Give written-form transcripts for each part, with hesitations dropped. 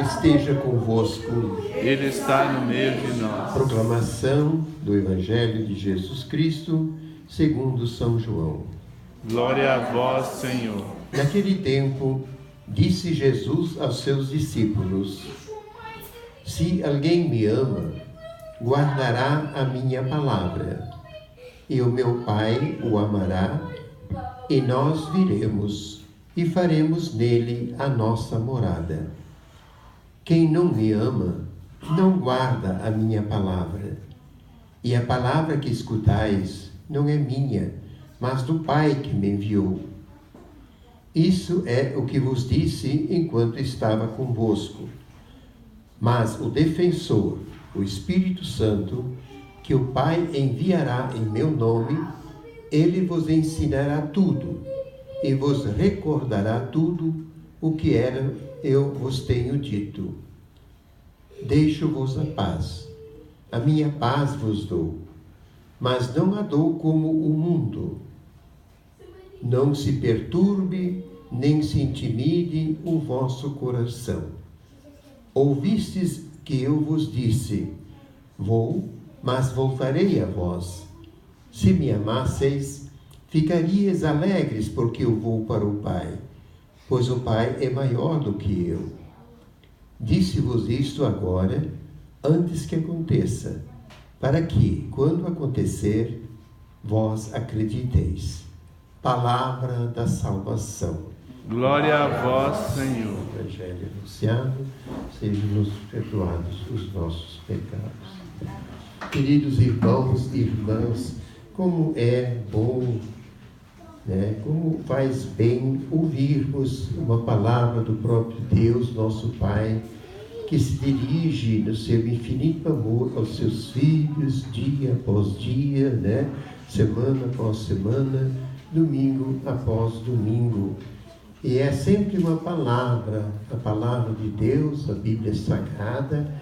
esteja convosco. Ele está no meio de nós. Proclamação do Evangelho de Jesus Cristo, segundo São João. Glória a vós, Senhor. Naquele tempo, disse Jesus aos seus discípulos: Se alguém me ama, guardará a minha palavra, e o meu Pai o amará, e nós viremos e faremos nele a nossa morada. Quem não me ama, não guarda a minha palavra. E a palavra que escutais não é minha, mas do Pai que me enviou. Isso é o que vos disse enquanto estava convosco. Mas o defensor, o Espírito Santo, que o Pai enviará em meu nome, ele vos ensinará tudo e vos recordará tudo o que eu vos tenho dito. Deixo-vos a paz. A minha paz vos dou, mas não a dou como o mundo. Não se perturbe, nem se intimide o vosso coração. Ouvistes que eu vos disse: vou, mas voltarei a vós. Se me amasseis, ficarias alegres porque eu vou para o Pai, pois o Pai é maior do que eu. Disse-vos isto agora, antes que aconteça, para que, quando acontecer, vós acrediteis. Palavra da salvação. Glória a vós, Senhor. O Evangelho anunciado, sejam-nos perdoados os nossos pecados. Queridos irmãos e irmãs, como é bom, como faz bem ouvirmos uma palavra do próprio Deus, nosso Pai, que se dirige no seu infinito amor aos seus filhos, dia após dia, semana após semana, domingo após domingo. E é sempre uma palavra, a palavra de Deus, a Bíblia Sagrada,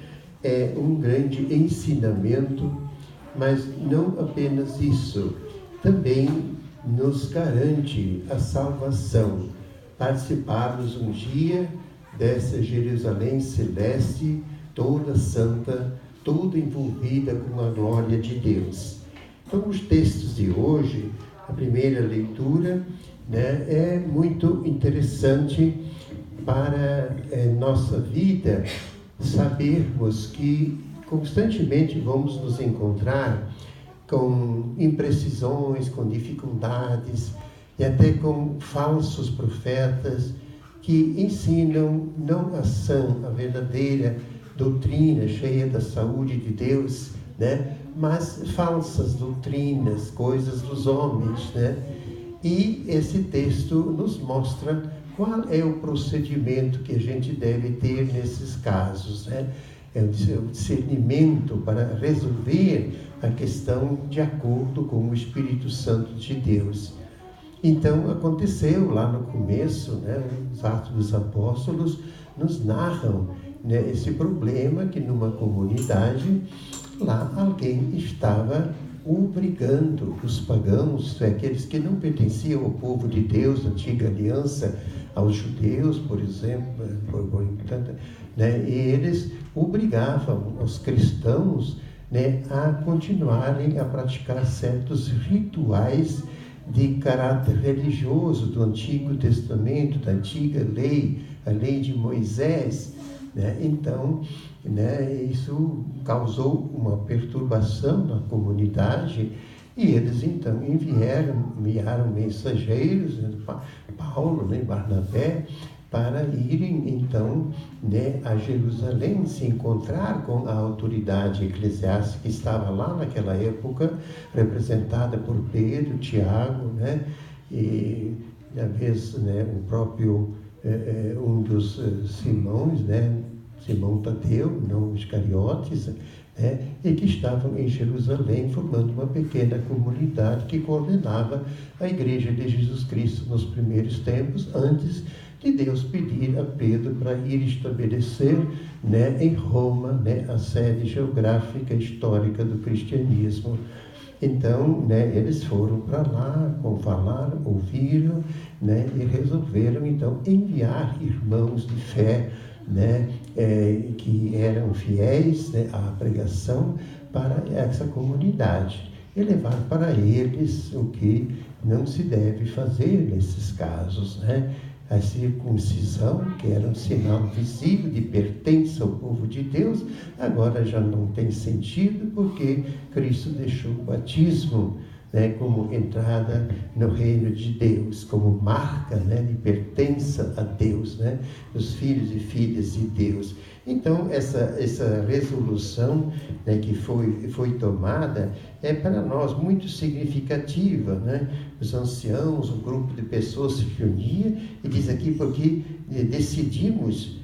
é um grande ensinamento, mas não apenas isso, também nos garante a salvação, participarmos um dia dessa Jerusalém celeste, toda santa, toda envolvida com a glória de Deus. Então, os textos de hoje, a primeira leitura, é muito interessante para nossa vida, sabermos que constantemente vamos nos encontrar com imprecisões, com dificuldades e até com falsos profetas que ensinam não a sã, a verdadeira doutrina cheia da saúde de Deus, mas falsas doutrinas, coisas dos homens, E esse texto nos mostra qual é o procedimento que a gente deve ter nesses casos, É o discernimento para resolver a questão de acordo com o Espírito Santo de Deus. Então, aconteceu lá no começo, os Atos dos Apóstolos nos narram esse problema que numa comunidade, lá alguém estava obrigando os pagãos, aqueles que não pertenciam ao povo de Deus, antiga aliança, aos judeus, por exemplo, e eles obrigavam os cristãos a continuarem a praticar certos rituais de caráter religioso do Antigo Testamento, da antiga lei, a lei de Moisés. Então, isso causou uma perturbação na comunidade e eles então enviaram mensageiros, Paulo, Barnabé, para irem então a Jerusalém, se encontrar com a autoridade eclesiástica que estava lá naquela época, representada por Pedro, Tiago, e às vezes o próprio um dos Simões, Simão Tadeu, não Iscariotes, e que estavam em Jerusalém formando uma pequena comunidade que coordenava a Igreja de Jesus Cristo nos primeiros tempos, antes de Deus pedir a Pedro para ir estabelecer em Roma a sede geográfica histórica do cristianismo. Então, eles foram para lá, falaram, ouviram, e resolveram, então, enviar irmãos de fé né, que eram fiéis, né, à pregação para essa comunidade e levar para eles o que não se deve fazer nesses casos, né? A circuncisão, que era um sinal visível de pertença ao povo de Deus, agora já não tem sentido, porque Cristo deixou o batismo, né, como entrada no reino de Deus, como marca, né, de pertença a Deus, né, os filhos e filhas de Deus. Então, essa resolução, né, que foi tomada é para nós muito significativa, né? Os anciãos, um grupo de pessoas se reunia e diz aqui porque decidimos,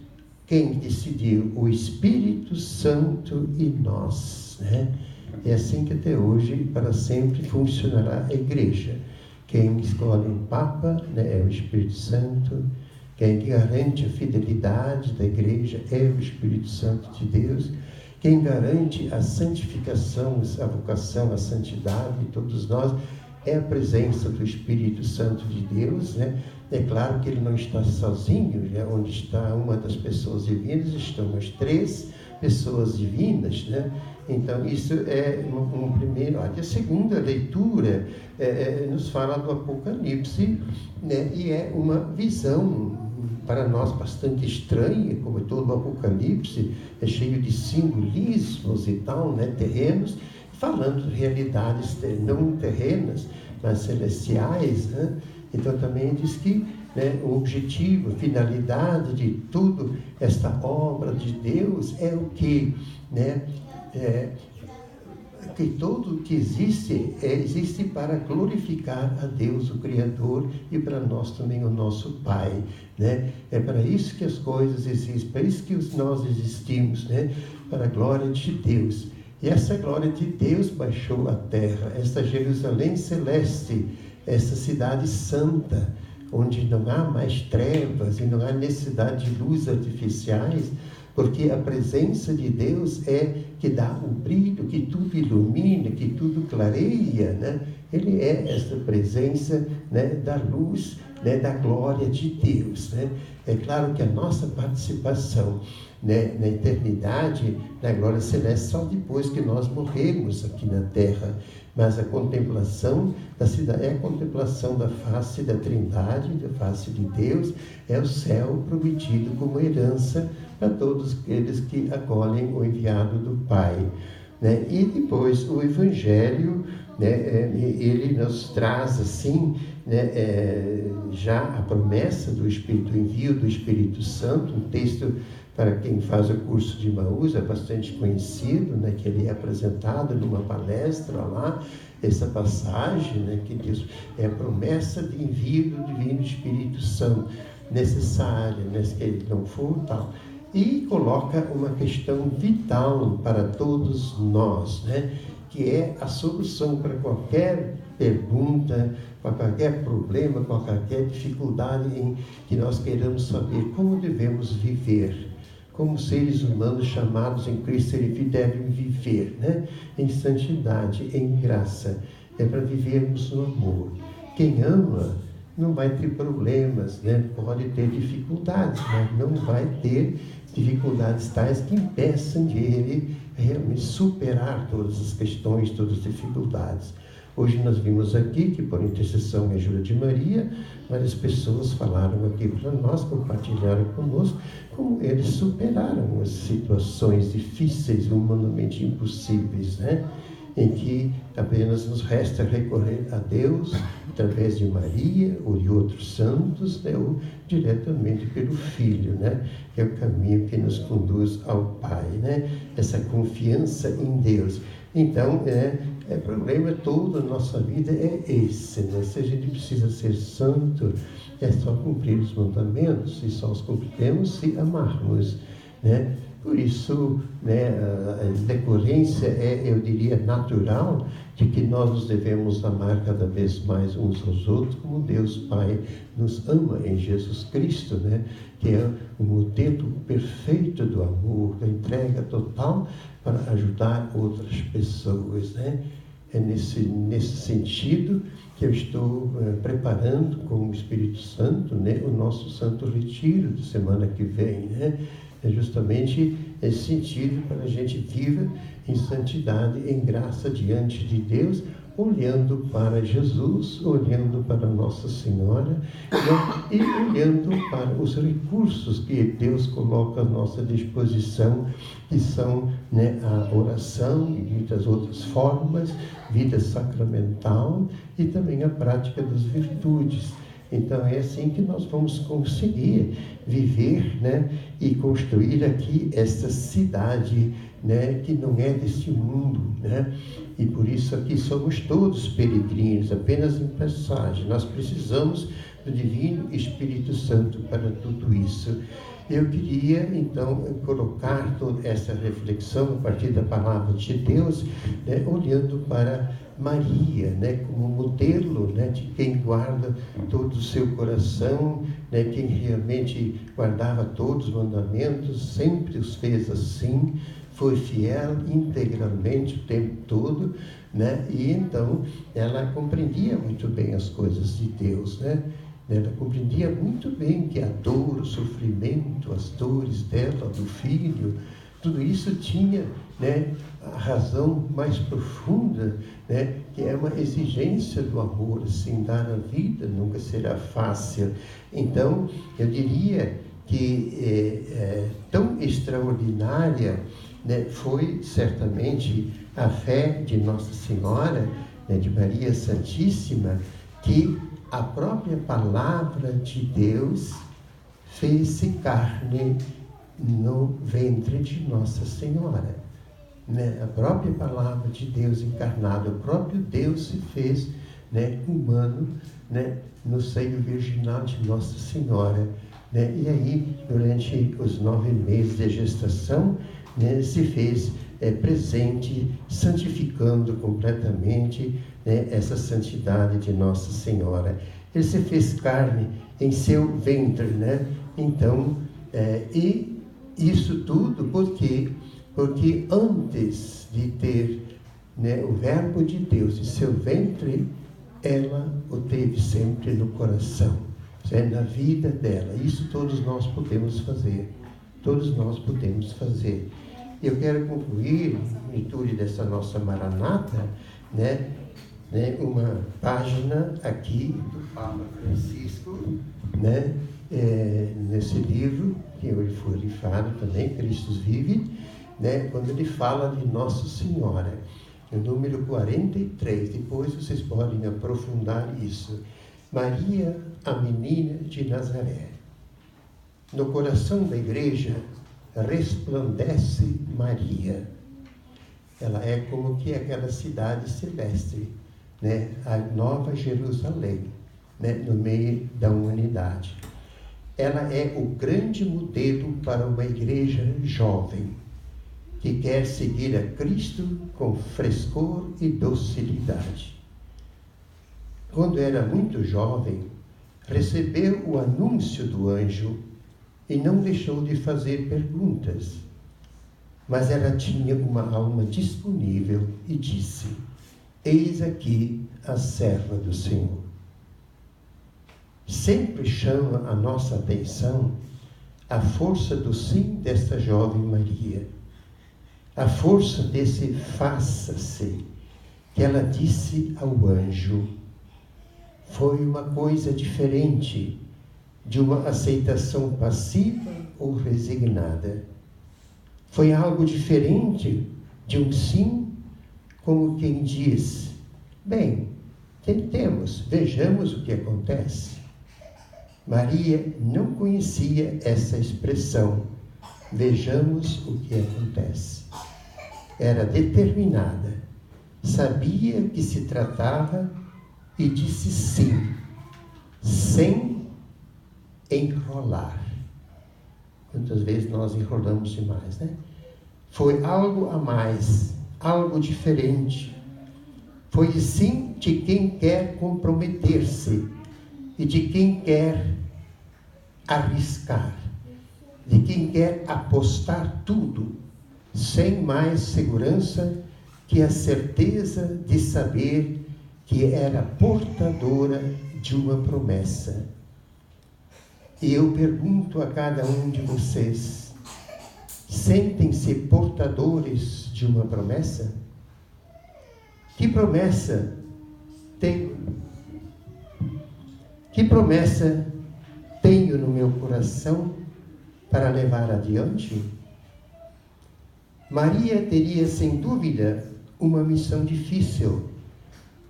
quem decidiu? O Espírito Santo e nós, né? É assim que até hoje, para sempre, funcionará a igreja. Quem escolhe um Papa, né, é o Espírito Santo. Quem garante a fidelidade da igreja é o Espírito Santo de Deus. Quem garante a santificação, a vocação, a santidade de todos nós é a presença do Espírito Santo de Deus, né? É claro que ele não está sozinho, né? Onde está uma das pessoas divinas, estão as 3 pessoas divinas, né? Então, isso é um primeiro. A segunda leitura nos fala do Apocalipse, né? E é uma visão para nós bastante estranha, como todo o Apocalipse, é cheio de simbolismos e tal, né? Terrenos, falando de realidades não terrenas, mas celestiais, né? Então também diz que, né, o objetivo, a finalidade de tudo, esta obra de Deus é o que, né? Que tudo que existe, existe para glorificar a Deus, o Criador, e para nós também o nosso Pai, né? É para isso que as coisas existem, para isso que nós existimos, né? Para a glória de Deus. E essa glória de Deus baixou à terra, esta Jerusalém celeste, essa cidade santa, onde não há mais trevas e não há necessidade de luzes artificiais, porque a presença de Deus é que dá o brilho, que tudo ilumina, que tudo clareia, né? Ele é essa presença, né, da luz, né, da glória de Deus, né? É claro que a nossa participação, né, na eternidade, na glória celeste, só depois que nós morremos aqui na terra. Mas a contemplação da cidade é a contemplação da face da Trindade, da face de Deus, é o céu prometido como herança para todos aqueles que acolhem o enviado do Pai, né? E depois o Evangelho, né, ele nos traz assim, né, já a promessa do Espírito, o envio do Espírito Santo, um texto para quem faz o curso de Emaús é bastante conhecido, né, que ele é apresentado numa palestra lá, essa passagem, né, que diz, é a promessa de envio do Divino Espírito Santo, necessária, né, se ele não for, tal. E coloca uma questão vital para todos nós, né, que é a solução para qualquer pergunta, para qualquer problema, para qualquer dificuldade em que nós queiramos saber como devemos viver. Como seres humanos chamados em Cristo, ele devem viver, né? Em santidade, em graça. É para vivermos no amor. Quem ama não vai ter problemas, né? Pode ter dificuldades, mas não vai ter dificuldades tais que impeçam de ele realmente superar todas as questões, todas as dificuldades. Hoje nós vimos aqui que, por intercessão e ajuda de Maria, várias pessoas falaram aqui para nós, compartilharam conosco, como eles superaram as situações difíceis, humanamente impossíveis, né? Em que apenas nos resta recorrer a Deus, através de Maria ou de outros santos, né? Ou diretamente pelo Filho, né? Que é o caminho que nos conduz ao Pai, né? Essa confiança em Deus. Então, o problema todo da nossa vida é esse, né? Se a gente precisa ser santo, é só cumprir os mandamentos, e só os cumpriremos se amarmos, né? Por isso, né, a decorrência eu diria, natural, de que nós nos devemos amar cada vez mais uns aos outros, como Deus Pai nos ama em Jesus Cristo, né? Que é o modelo perfeito do amor, da entrega total para ajudar outras pessoas, né? É nesse sentido que eu estou preparando com o Espírito Santo, né, o nosso Santo Retiro de semana que vem, né? É justamente esse sentido para a gente viver em santidade, em graça diante de Deus, olhando para Jesus, olhando para Nossa Senhora, né? E olhando para os recursos que Deus coloca à nossa disposição, que são, né, a oração e muitas outras formas, vida sacramental e também a prática das virtudes. Então é assim que nós vamos conseguir viver, né, e construir aqui esta cidade, né, que não é deste mundo, né? E por isso aqui somos todos peregrinos, apenas em passagem. Nós precisamos do Divino Espírito Santo para tudo isso. Eu queria, então, colocar toda essa reflexão a partir da palavra de Deus, né, olhando para Maria, né, como modelo, né, de quem guarda todo o seu coração, né, quem realmente guardava todos os mandamentos, sempre os fez assim, foi fiel integralmente o tempo todo, né, e então ela compreendia muito bem as coisas de Deus, né? Ela compreendia muito bem que a dor, o sofrimento, as dores dela, do filho, tudo isso tinha, né, a razão mais profunda, né, que é uma exigência do amor, assim, dar a vida nunca será fácil. Então, eu diria que tão extraordinária, né, foi certamente a fé de Nossa Senhora, né, de Maria Santíssima, que a própria palavra de Deus fez-se carne no ventre de Nossa Senhora, né? A própria palavra de Deus encarnada, o próprio Deus se fez, né, humano, né, no seio virginal de Nossa Senhora, né? E aí, durante os 9 meses de gestação, né, se fez presente, santificando completamente, né, essa santidade de Nossa Senhora. Ele se fez carne em seu ventre, né? Então, e isso tudo porque antes de ter, né, o Verbo de Deus em seu ventre, ela o teve sempre no coração, na vida dela. Isso todos nós podemos fazer. Todos nós podemos fazer. Eu quero concluir a leitura dessa nossa Maranata, né, uma página aqui do Papa Francisco, né, nesse livro, que hoje foi rifado também, Cristo Vive, né, quando ele fala de Nossa Senhora, no número 43, depois vocês podem aprofundar isso. Maria, a menina de Nazaré. No coração da igreja resplandece Maria. Ela é como que aquela cidade celeste, né? A Nova Jerusalém, né? No meio da humanidade. Ela é o grande modelo para uma igreja jovem, que quer seguir a Cristo com frescor e docilidade. Quando era muito jovem, recebeu o anúncio do anjo e não deixou de fazer perguntas. Mas ela tinha uma alma disponível e disse: eis aqui a serva do Senhor. Sempre chama a nossa atenção a força do sim desta jovem Maria, a força desse faça-se que ela disse ao anjo. Foi uma coisa diferente de uma aceitação passiva ou resignada. Foi algo diferente de um sim, como quem diz: bem, tentemos, vejamos o que acontece. Maria não conhecia essa expressão, vejamos o que acontece. Era determinada, sabia que se tratava e disse sim, sem enrolar. Quantas vezes nós enrolamos demais, né? Foi algo a mais, algo diferente. Foi sim de quem quer comprometer-se e de quem quer arriscar, de quem quer apostar tudo, sem mais segurança que a certeza de saber que era portadora de uma promessa. E eu pergunto a cada um de vocês: sentem-se portadores de uma promessa? Que promessa tenho? Que promessa tenho no meu coração para levar adiante? Maria teria, sem dúvida, uma missão difícil,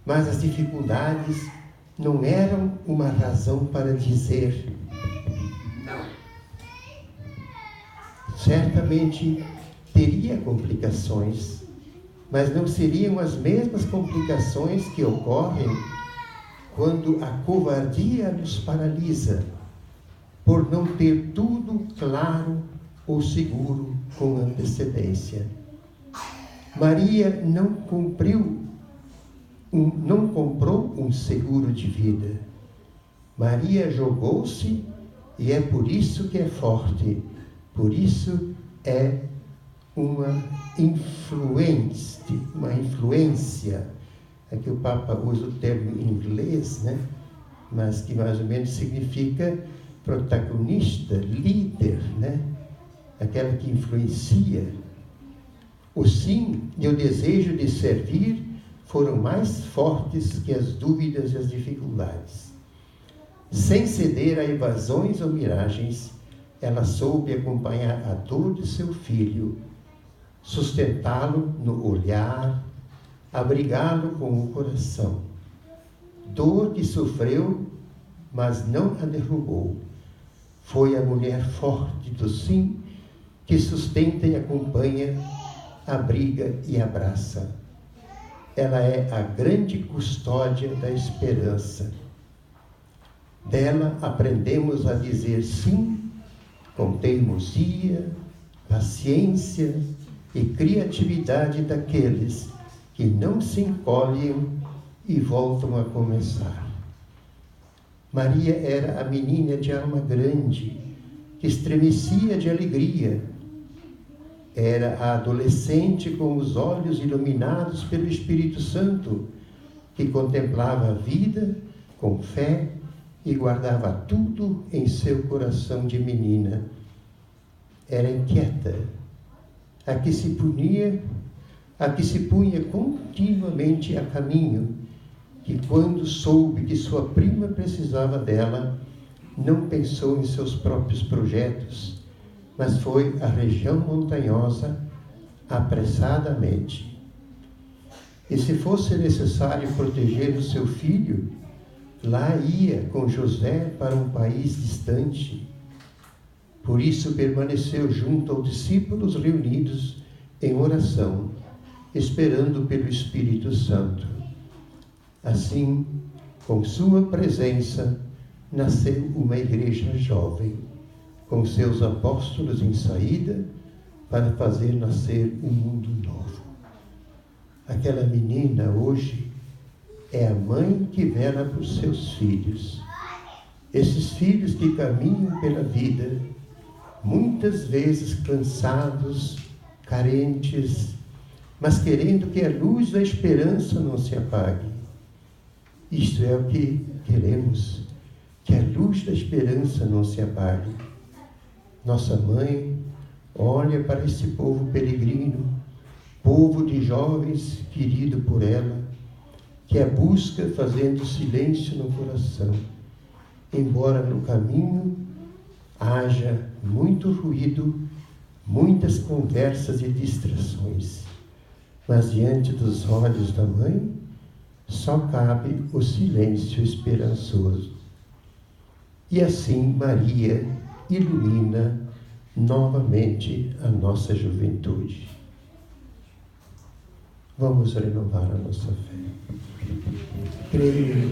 mas as dificuldades não eram uma razão para dizer não. Certamente teria complicações, mas não seriam as mesmas complicações que ocorrem quando a covardia nos paralisa, por não ter tudo claro ou seguro com antecedência. Maria não comprou um seguro de vida. Maria jogou-se e é por isso que é forte, por isso é uma influência. Aqui o Papa usa o termo em inglês, né? Mas que mais ou menos significa protagonista, líder, né? Aquela que influencia. O sim e o desejo de servir foram mais fortes que as dúvidas e as dificuldades. Sem ceder a evasões ou miragens, ela soube acompanhar a dor de seu filho, sustentá-lo no olhar, abrigá-lo com o coração. Dor que sofreu, mas não a derrubou. Foi a mulher forte do sim que sustenta e acompanha, abriga e abraça. Ela é a grande custódia da esperança. Dela aprendemos a dizer sim com teimosia, paciência e criatividade daqueles que não se encolhem e voltam a começar. Maria era a menina de alma grande, que estremecia de alegria. Era a adolescente com os olhos iluminados pelo Espírito Santo, que contemplava a vida com fé e guardava tudo em seu coração de menina. Era inquieta, a que se punha continuamente a caminho, que quando soube que sua prima precisava dela, não pensou em seus próprios projetos, mas foi à região montanhosa apressadamente. E se fosse necessário proteger o seu filho, lá ia com José para um país distante. Por isso permaneceu junto aos discípulos reunidos em oração, esperando pelo Espírito Santo. Assim, com sua presença, nasceu uma igreja jovem, com seus apóstolos em saída para fazer nascer um mundo novo. Aquela menina hoje é a mãe que vela por seus filhos. Esses filhos que caminham pela vida, muitas vezes cansados, carentes, mas querendo que a luz da esperança não se apague. Isto é o que queremos, que a luz da esperança não se apague. Nossa mãe olha para esse povo peregrino, povo de jovens querido por ela, que a busca fazendo silêncio no coração, embora no caminho haja muito ruído, muitas conversas e distrações. Mas diante dos olhos da mãe, só cabe o silêncio esperançoso. E assim Maria ilumina novamente a nossa juventude. Vamos renovar a nossa fé. Creio em Deus.